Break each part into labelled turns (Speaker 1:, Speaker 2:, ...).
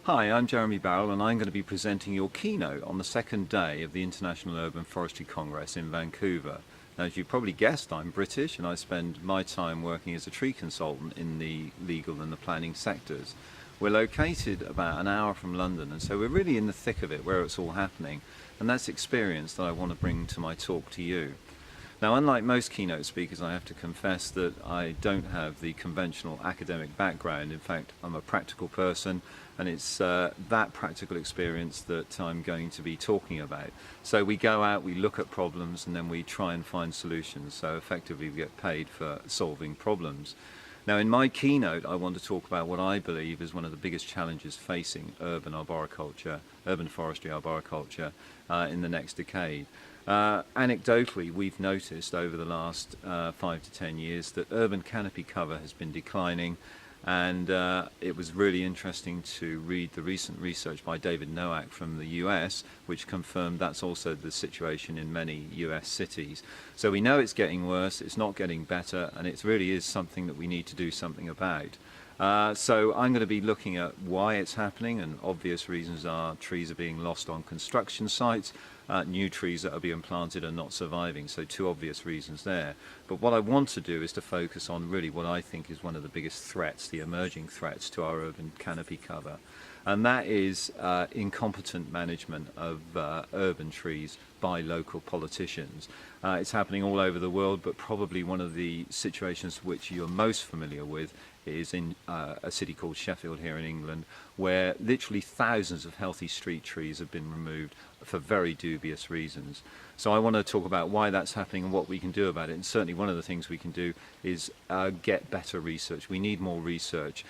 Speaker 1: Hi, I'm Jeremy Barrell and I'm going to be presenting your keynote on the second day of the International Urban Forestry Congress in Vancouver. Now, as you probably guessed, I'm British and I spend my time working as a tree consultant in the legal and the planning sectors. We're located about an hour from London, and so we're really in the thick of it, where it's all happening, and that's experience that I want to bring to my talk to you. Now, unlike most keynote speakers, I have to confess that I don't have the conventional academic background. In fact, I'm a practical person, and it's that practical experience that I'm going to be talking about. So we go out, we look at problems, and then we try and find solutions. So effectively, we get paid for solving problems. Now, in my keynote, I want to talk about what I believe is one of the biggest challenges facing urban arboriculture, urban forestry arboriculture in the next decade. Anecdotally, we've noticed over the last 5 to 10 years that urban canopy cover has been declining, and it was really interesting to read the recent research by David Nowak from the US, which confirmed that's also the situation in many US cities. So we know it's getting worse, it's not getting better, and it really is something that we need to do something about. So I'm going to be looking at why it's happening, and obvious reasons are trees are being lost on construction sites, new trees that are being planted are not surviving, so two obvious reasons there. But what I want to do is to focus on really what I think is one of the biggest threats, the emerging threats to our urban canopy cover, and that is incompetent management of urban trees by local politicians. It's happening all over the world, but probably one of the situations which you're most familiar with is in a city called Sheffield here in England, where literally thousands of healthy street trees have been removed for very dubious reasons. So I want to talk about why that's happening and what we can do about it. And certainly one of the things we can do is get better research. We need more research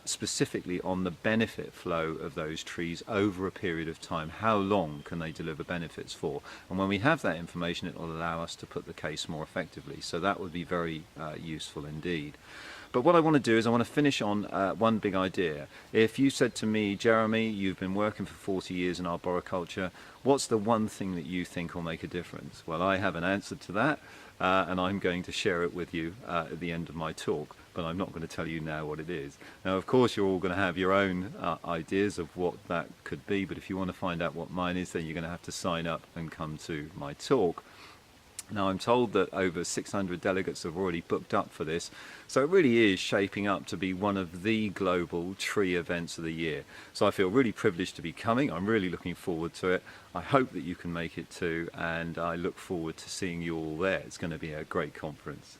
Speaker 1: specifically on the benefit flow of those trees over a period of time. How long can they deliver benefits for? And when we have that information, it will allow us to put the case more effectively. So that would be very useful indeed. But what I want to do is I want to finish on one big idea. If you said to me, Jeremy, you've been working for 40 years in arboriculture, what's the one thing that you think will make a difference? Well, I have an answer to that, and I'm going to share it with you at the end of my talk, but I'm not going to tell you now what it is. Now, of course, you're all going to have your own ideas of what that could be, but if you want to find out what mine is, then you're going to have to sign up and come to my talk. Now, I'm told that over 600 delegates have already booked up for this, so it really is shaping up to be one of the global tree events of the year. So I feel really privileged to be coming. I'm really looking forward to it. I hope that you can make it too, and I look forward to seeing you all there. It's going to be a great conference.